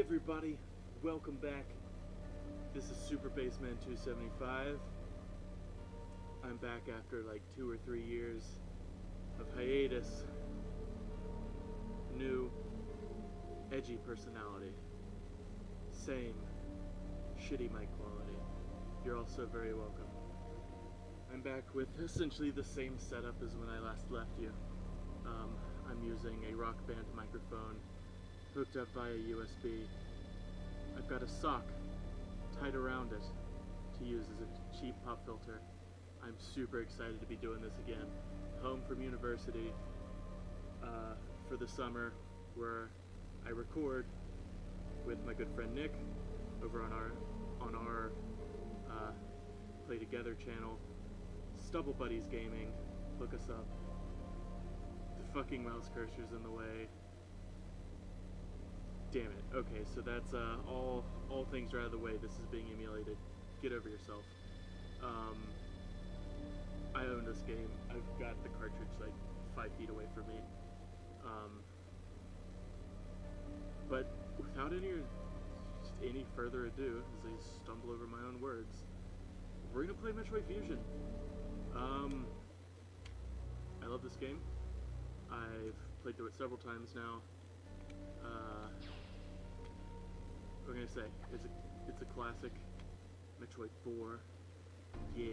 everybody, welcome back. This is Super Bassman 275. I'm back after like 2 or 3 years of hiatus. New, edgy personality. Same, shitty mic quality. You're also very welcome. I'm back with essentially the same setup as when I last left you. I'm using a Rock Band microphone hooked up via USB. I've got a sock tied around it to use as a cheap pop filter. I'm super excited to be doing this again. Home from university for the summer, where I record with my good friend Nick over on our Play Together channel. Stubble Buddies Gaming, look us up. The fucking mouse cursor's in the way. Damn it. Okay, so that's all things are out of the way. This is being emulated. Get over yourself. I own this game. I've got the cartridge like 5 feet away from me. But without any further ado, as I stumble over my own words, we're gonna play Metroid Fusion. I love this game. I've played through it several times now. What am I gonna say? It's a classic. Metroid 4. Yeah.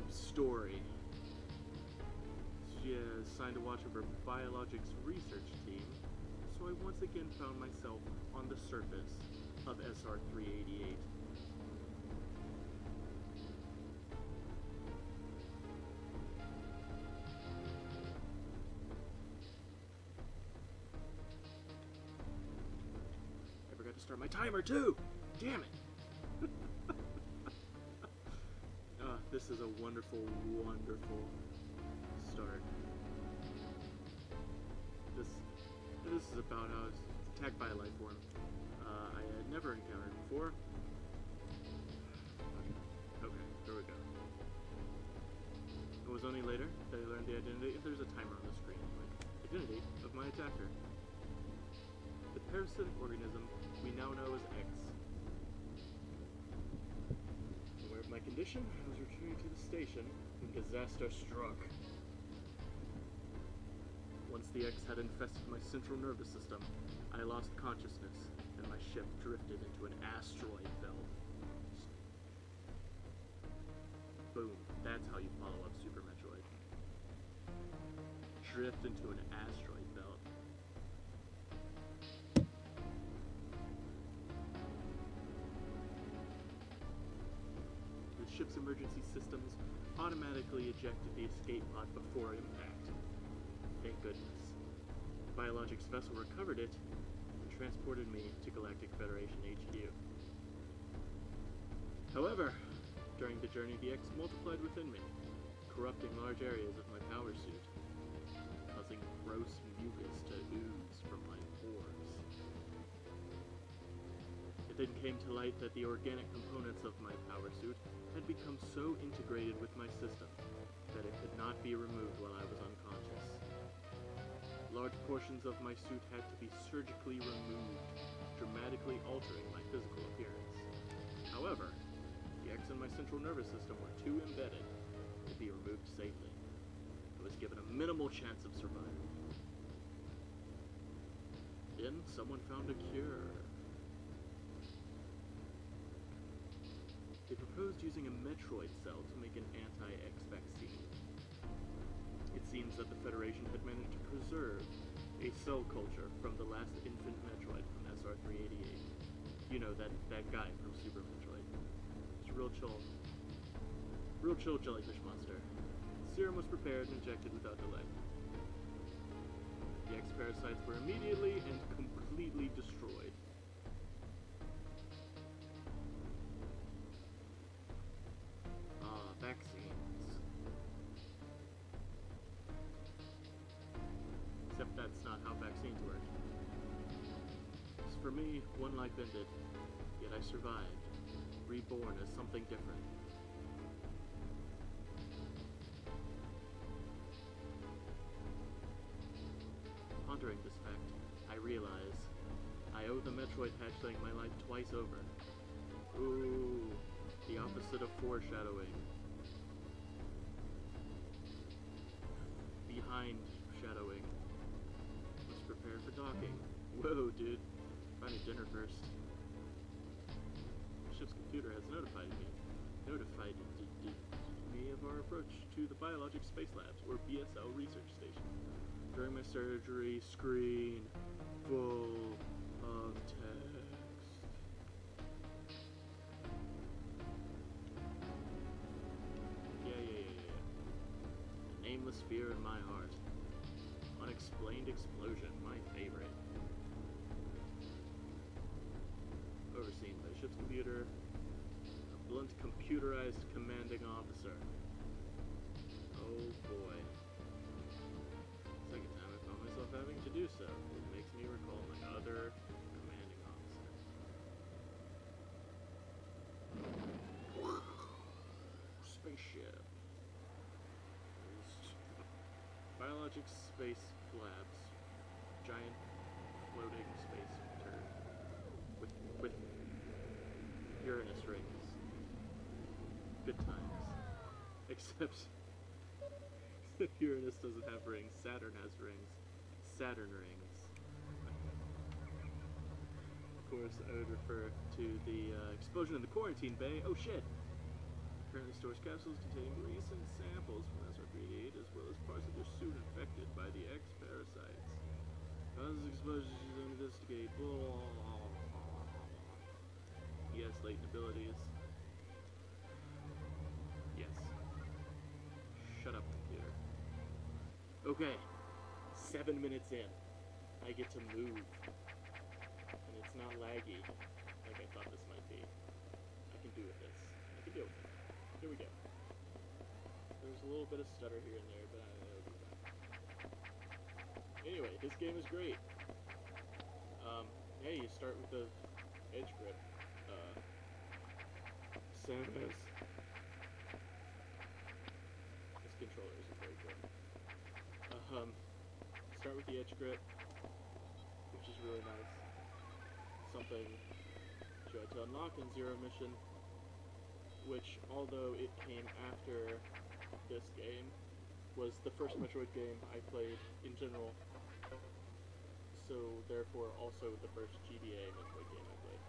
Story. She is assigned to watch over biologics research team, so I once again found myself on the surface of SR-388. I forgot to start my timer too! Damn it! This is a wonderful, wonderful start. This is about how I was attacked by a life form I had never encountered before. Okay, here we go. It was only later that I learned the identity. There's a timer on the screen, like identity of my attacker. The parasitic organism we now know as X. Aware of my condition, I was returning to the station when disaster struck. Once the X had infested my central nervous system, I lost consciousness, and my ship drifted into an asteroid belt. Boom, that's how you follow up Super Metroid. Drift into an asteroid belt. The ship's emergency systems automatically ejected the escape pod before impact. Thank goodness. The biologics vessel recovered it and transported me to Galactic Federation HQ. However, during the journey, the X multiplied within me, corrupting large areas of my power suit, causing gross mucus to ooze from my pores. It then came to light that the organic components of my power suit had become so integrated with my system that it could not be removed while I was unconscious. Large portions of my suit had to be surgically removed, dramatically altering my physical appearance. However, the X in my central nervous system were too embedded to be removed safely. I was given a minimal chance of survival. Then someone found a cure. They proposed using a Metroid cell to make an anti-X vaccine. It seems that the Federation had managed to preserve a cell culture from the last infant Metroid from SR-388. You know, that guy from Super Metroid. It's a real chill jellyfish monster. Serum was prepared and injected without delay. The X parasites were immediately and completely destroyed. Vaccines. Except that's not how vaccines work. As for me, one life ended, yet I survived, reborn as something different. Pondering this fact, I realize I owe the Metroid hatchling my life twice over. Ooh, the opposite of foreshadowing. Behind shadowing. Let's prepare for docking. Whoa, dude. Find a dinner first. The ship's computer has notified me of our approach to the Biologic Space Labs, or BSL research station. During my surgery, screen full of text. Yeah. A nameless fear in my heart. Unexplained explosion, my favorite. Overseen by ship's computer. A blunt computerized commanding officer. Oh boy. Second time I found myself having to do so. It makes me recall my other commanding officer. Spaceship. Biologic Space Labs. Giant floating space turd. With Uranus rings. Good times. Except Uranus doesn't have rings, Saturn has rings. Saturn rings. Of course, I would refer to the explosion in the quarantine bay. Oh shit! Currently stores capsules containing recent samples from SR-38, as well as parts of their suit infected by the X parasites. Causes explosions to investigate. Yes, latent abilities. Yes. Shut up, computer. Okay, 7 minutes in. I get to move. And it's not laggy, like I thought this might be. I can do with this. I can deal with it. Here we go. There's a little bit of stutter here and there, but it'll be fine. Anyway, this game is great. Hey, you start with the edge grip. Samus. This controller isn't very good. Start with the edge grip, which is really nice. Something you had to unlock in Zero Mission, which, although it came after this game, was the first Metroid game I played in general. So, therefore, also the first GBA Metroid game I played.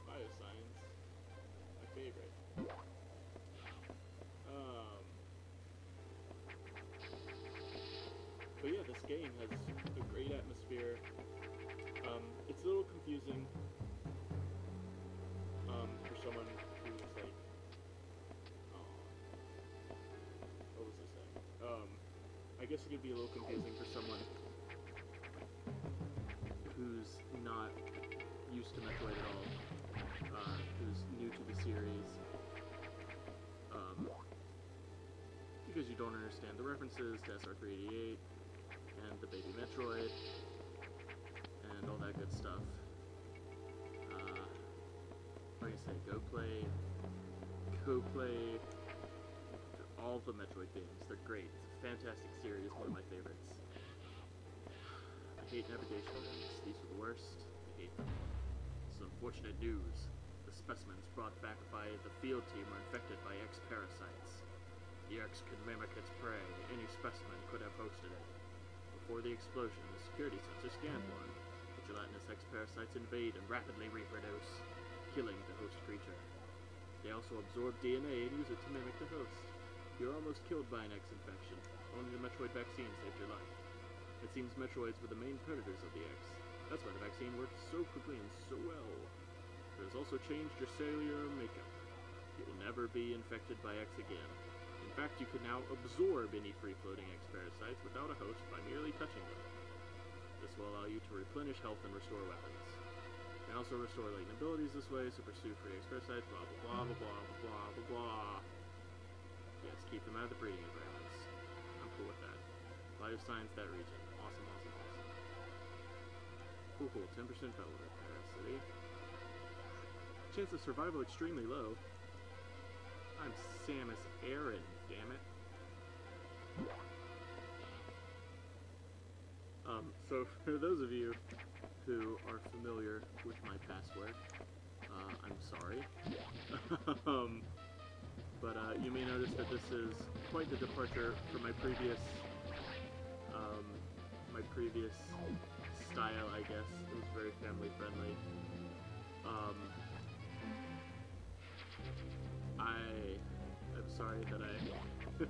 Bioscience, my favorite. But yeah, this game has a great atmosphere. It's a little confusing for someone who's like, what was I saying? I guess it could be a little confusing for someone who's not used to Metroid at all, who's new to the series, because you don't understand the references to SR-38 and the baby Metroid and all that good stuff. What do you say? Go play all the Metroid games. They're great. It's a fantastic series, one of my favorites. I hate navigation rooms. These are the worst. I hate them. Some unfortunate news. The specimens brought back by the field team were infected by X parasites. The X could mimic its prey. Any specimen could have hosted it. Before the explosion, the security sensor scanned one. The gelatinous X parasites invade and rapidly reproduce, killing the host creature. They also absorb DNA and use it to mimic the host. You're almost killed by an X infection. Only the Metroid vaccine saved your life. It seems Metroids were the main predators of the X. That's why the vaccine worked so quickly and so well. It has also changed your cellular makeup. You will never be infected by X again. In fact, you can now absorb any free-floating X parasites without a host by merely touching them. This will allow you to replenish health and restore weapons. You can also restore latent abilities this way, so pursue free X parasites, blah blah blah blah blah blah blah blah. Yes, keep them out of the breeding environments. I'm cool with that. Bioscience that region. Awesome, awesome, awesome. Cool, 10% fellow capacity. Chance of survival extremely low. I'm Samus Aran, damn it. So for those of you who are familiar with my password, I'm sorry. But you may notice that this is quite the departure from my previous style, I guess. It was very family friendly. I'm sorry that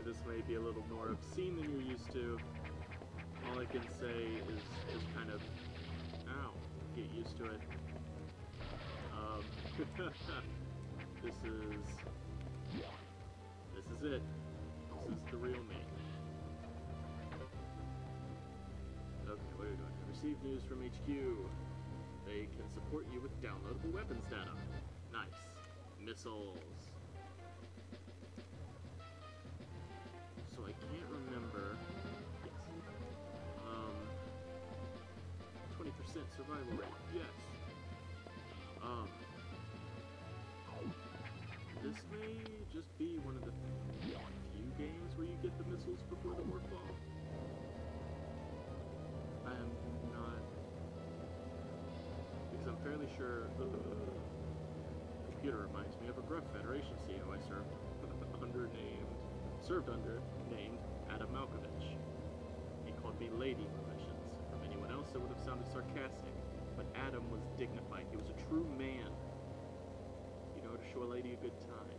this may be a little more obscene than you're used to. All I can say is kind of, ow, get used to it. This is it. This is the real me. Okay, what are we doing? Receive news from HQ. They can support you with downloadable weapons data. Nice. Missiles. So I can't remember. Yes. 20% survival rate. Yes. This may just be one of the few games where you get the missiles before the warfall. I am not, because I'm fairly sure the computer reminds me of a Gruff Federation CEO I served under, named Adam Malkovich. He called me Lady Provisions. From anyone else, it would have sounded sarcastic, but Adam was dignified. He was a true man. You know, to show a lady a good time.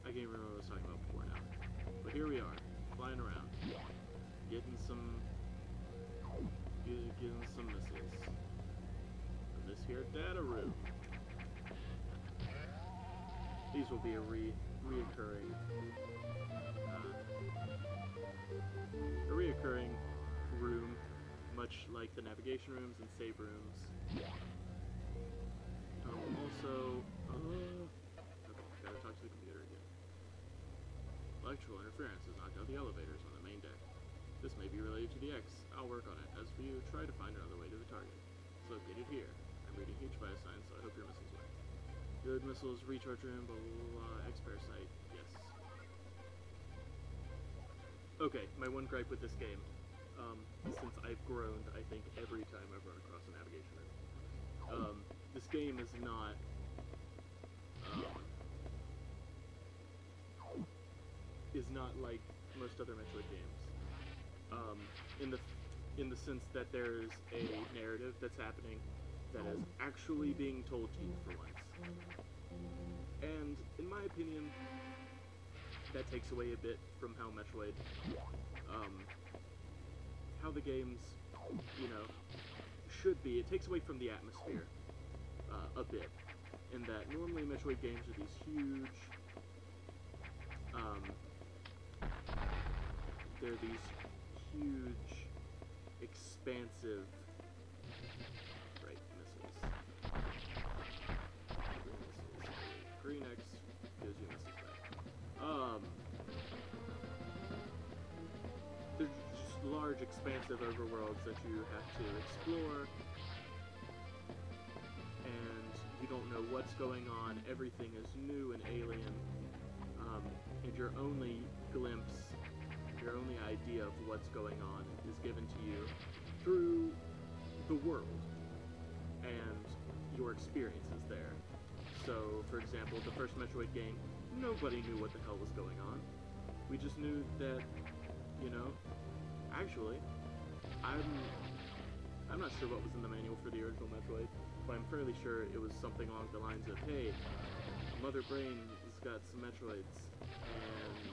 I can't remember what I was talking about before now. But here we are, flying around, getting some missiles. From this here data room. These will be a reoccurring room, much like the navigation rooms and save rooms. Also, okay, gotta talk to the computer again. Electrical interference has knocked out the elevators on the main deck. This may be related to the X. I'll work on it. As for you, try to find another way to the target. It's located here. I'm reading huge biosigns, so I hope your missiles work. Good missiles, recharge room, blah blah blah, X-parasite, yes. Okay, my one gripe with this game, since I've groaned, I think, every time I've run across a navigation room. This game is not, like most other Metroid games. In the sense that there's a narrative that's happening that is actually being told to you for once. And, in my opinion, that takes away a bit from how Metroid, how the games, you know, should be. It takes away from the atmosphere, a bit. In that, normally Metroid games are these huge, they're these huge, expansive, missiles. Green X gives you missiles back. They're just large, expansive overworlds that you have to explore, and you don't know what's going on. Everything is new and alien, and your only glimpse, your only idea of what's going on is given to you through the world and your experiences there. So, for example, the first Metroid game, nobody knew what the hell was going on. We just knew that, you know, actually, I'm not sure what was in the manual for the original Metroid, but I'm fairly sure it was something along the lines of, hey, Mother Brain has got some Metroids, and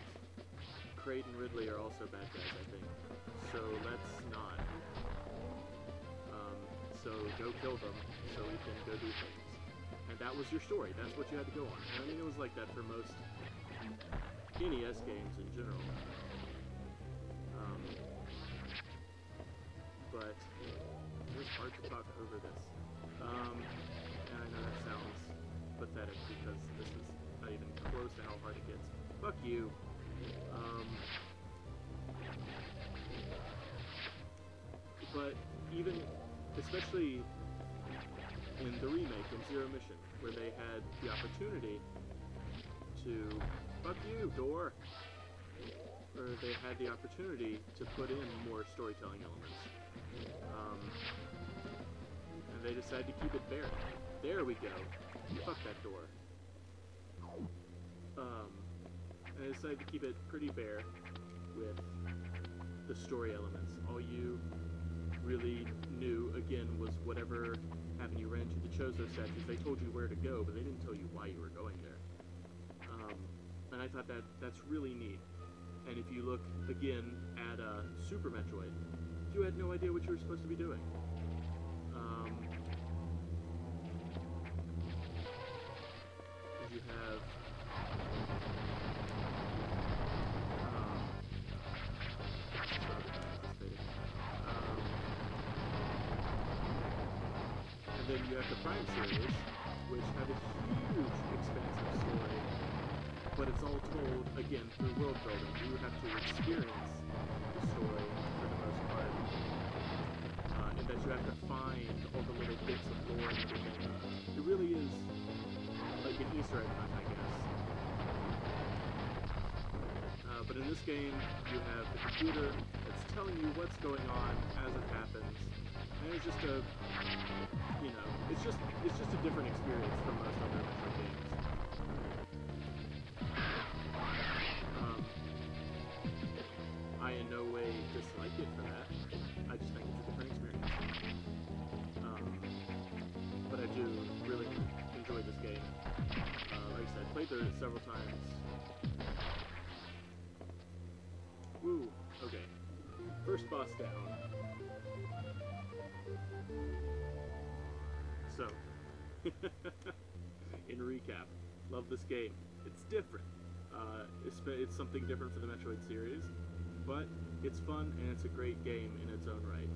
Kraid and Ridley are also bad guys, I think. So let's not. So go kill them, so we can go do things. And that was your story. That's what you had to go on. And I mean, it was like that for most NES games in general. But it's hard to talk over this. And I know that sounds pathetic because this is not even close to how hard it gets. Fuck you. But even, especially in the remake, in Zero Mission, where they had the opportunity to, fuck you, door, or they had the opportunity to put in more storytelling elements. And they decided to keep it bare. There we go. Fuck that door. And they decided to keep it pretty bare with the story elements. All you really knew, again, was whatever happened. You ran into the Chozo statues. They told you where to go, but they didn't tell you why you were going there. And I thought that's really neat. And if you look, again, at Super Metroid, you had no idea what you were supposed to be doing. You have... and then you have the Prime series, which had a huge, expansive story, but it's all told, again, through world building. You have to experience the story for the most part, and that you have to find all the little bits of lore and everything. It really is like an Easter egg hunt, I guess. But in this game, you have the computer that's telling you what's going on as it happens, and it's just a, you know, it's just a different experience from most other Metroid games. I in no way dislike it for that. I just think it's a different experience. But I do really enjoy this game. Like I said, played through it several times. Woo, okay. First boss down. So, in recap, love this game. It's different. It's something different for the Metroid series, but it's fun and it's a great game in its own right.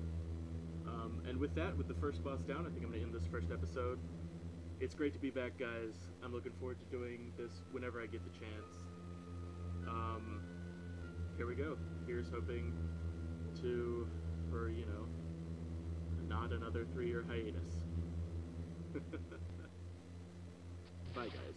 And with that, with the first boss down, I think I'm going to end this first episode. It's great to be back, guys. I'm looking forward to doing this whenever I get the chance. Here we go. Here's hoping for, you know, not another 3-year hiatus. Bye, guys.